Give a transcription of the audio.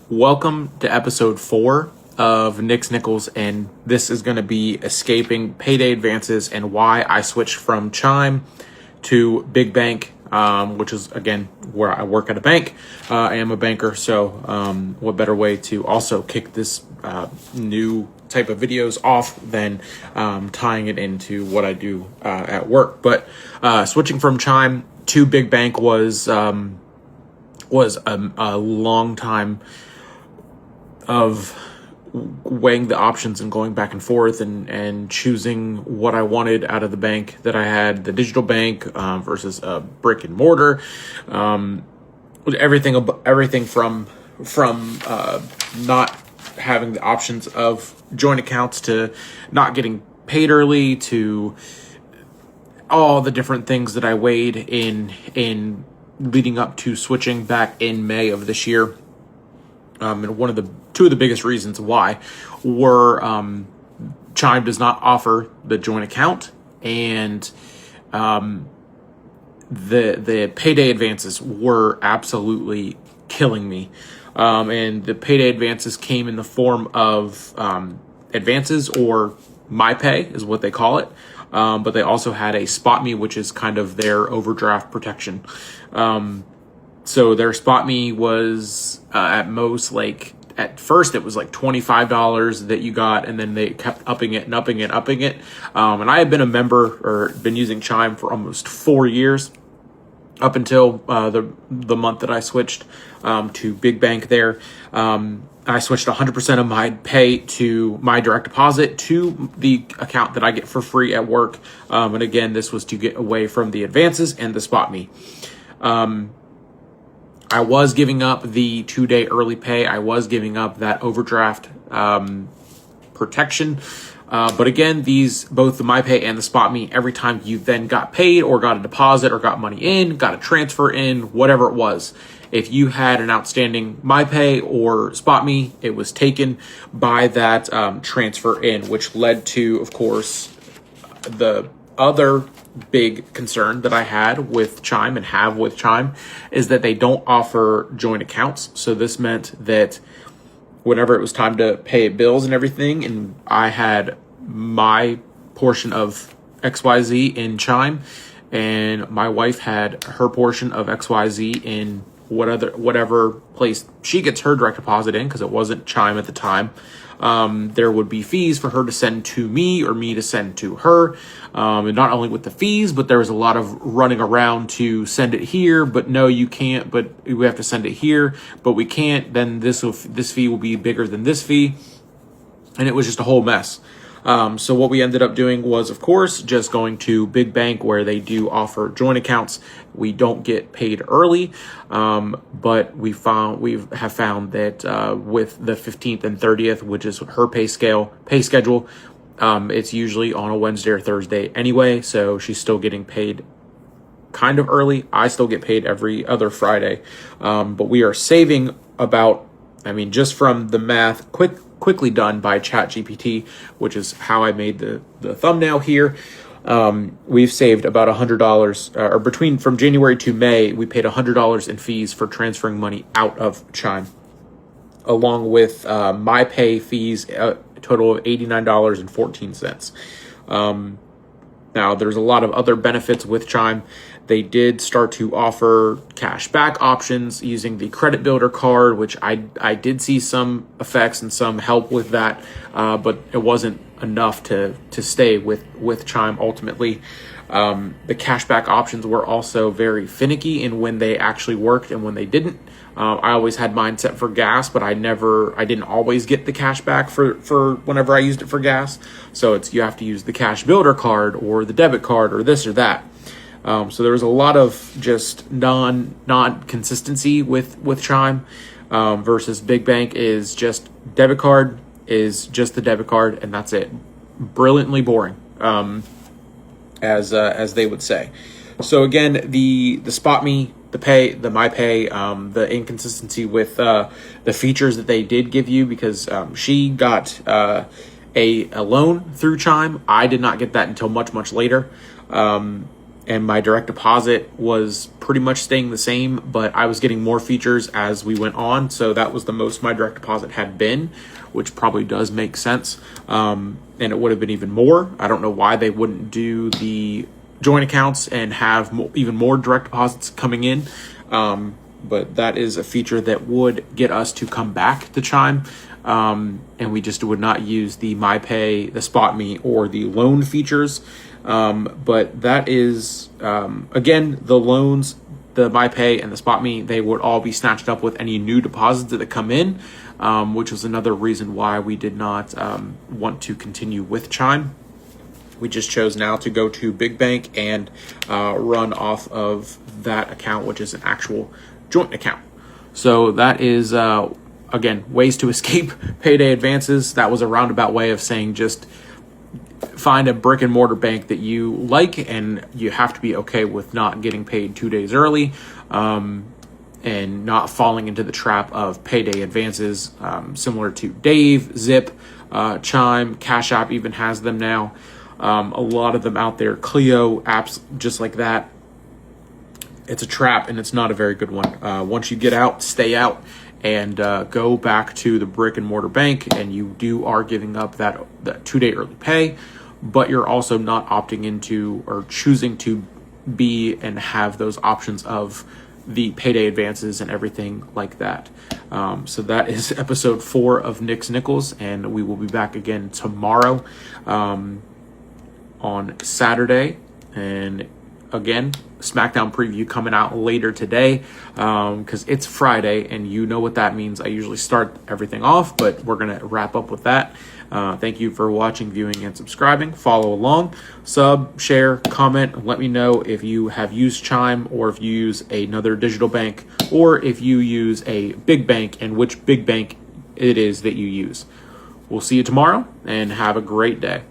Welcome to episode 4 of Nick's Nickels, and this is going to be escaping payday advances and why I switched from Chime to Big Bank, which is, again, where I work at a bank. I am a banker, so what better way to also kick this new type of videos off than tying it into what I do at work. But switching from Chime to Big Bank was a long time of weighing the options and going back and forth and choosing what I wanted out of the bank that I had, the digital bank versus a brick and mortar. Everything from not having the options of joint accounts to not getting paid early to all the different things that I weighed in leading up to switching back in May of this year. And two of the biggest reasons why were Chime does not offer the joint account, and the payday advances were absolutely killing me. And the payday advances came in the form of advances, or MyPay is what they call it. But they also had a SpotMe, which is kind of their overdraft protection. So their SpotMe was at most, like, at first it was like $25 that you got, and then they kept upping it. And I had been a member or been using Chime for almost 4 years, up until the month that I switched to Big Bank there. I switched 100% of my pay to my direct deposit to the account that I get for free at work. And again, this was to get away from the advances and the SpotMe. I was giving up the 2-day early pay. I was giving up that overdraft protection. But again, both the MyPay and the SpotMe, every time you then got paid or got a deposit or got money in, got a transfer in, whatever it was, if you had an outstanding MyPay or SpotMe, it was taken by that transfer in, which led to, of course, the other big concern that I had with Chime and have with Chime is that they don't offer joint accounts. So this meant that whenever it was time to pay bills and everything, and I had my portion of XYZ in Chime, and my wife had her portion of XYZ in whatever place she gets her direct deposit in, because it wasn't Chime at the time, there would be fees for her to send to me or me to send to her. And not only with the fees, but there was a lot of running around to send it here, but no, you can't, but we have to send it here, but we can't, then this fee will be bigger than this fee. And it was just a whole mess. So what we ended up doing was, of course, just going to Big Bank, where they do offer joint accounts. We don't get paid early, but we have found that with the 15th and 30th, which is her pay schedule, it's usually on a Wednesday or Thursday anyway, so she's still getting paid kind of early. I still get paid every other Friday, but we are saving about, just from the math, quickly done by ChatGPT, which is how I made the thumbnail here. We've saved about $100, or from January to May, we paid $100 in fees for transferring money out of Chime, along with MyPay fees, a total of $89.14. Now, there's a lot of other benefits with Chime. They did start to offer cash back options using the credit builder card, which I did see some effects and some help with that, but it wasn't enough to stay with Chime ultimately. The cash back options were also very finicky in when they actually worked and when they didn't. I always had mine set for gas, but I didn't always get the cash back for whenever I used it for gas. So you have to use the cash builder card or the debit card or this or that. So there was a lot of just non-consistency with Chime, versus Big Bank is just debit card is just the debit card, and that's it. Brilliantly boring, as they would say. So again, the SpotMe, the MyPay, the inconsistency with the features that they did give you, because she got a loan through Chime. I did not get that until much later. and my direct deposit was pretty much staying the same, but I was getting more features as we went on. So that was the most my direct deposit had been, which probably does make sense. And it would have been even more. I don't know why they wouldn't do the joint accounts and have even more direct deposits coming in. But that is a feature that would get us to come back to Chime. And we just would not use the MyPay, the SpotMe, or the loan features. But that is, again, the loans, the MyPay and the SpotMe, they would all be snatched up with any new deposits that come in, which was another reason why we did not want to continue with Chime. We just chose now to go to Big Bank and run off of that account, which is an actual joint account. So that is, again, ways to escape payday advances. That was a roundabout way of saying just find a brick and mortar bank that you like, and you have to be okay with not getting paid 2 days early, and not falling into the trap of payday advances, similar to Dave, Zip, Chime, Cash App even has them now. A lot of them out there, Clio apps just like that. It's a trap, and it's not a very good one. Once you get out, stay out, and go back to the brick and mortar bank, and you are giving up that 2 day early pay, but you're also not opting into or choosing to be and have those options of the payday advances and everything like that. So that is episode 4 of Nick's Nickels, and we will be back again tomorrow on Saturday. And again, SmackDown preview coming out later today, because it's Friday, and you know what that means. I usually start everything off, but we're going to wrap up with that. Thank you for watching, viewing, and subscribing. Follow along, sub, share, comment. Let me know if you have used Chime, or if you use another digital bank, or if you use a big bank, and which big bank it is that you use. We'll see you tomorrow, and have a great day.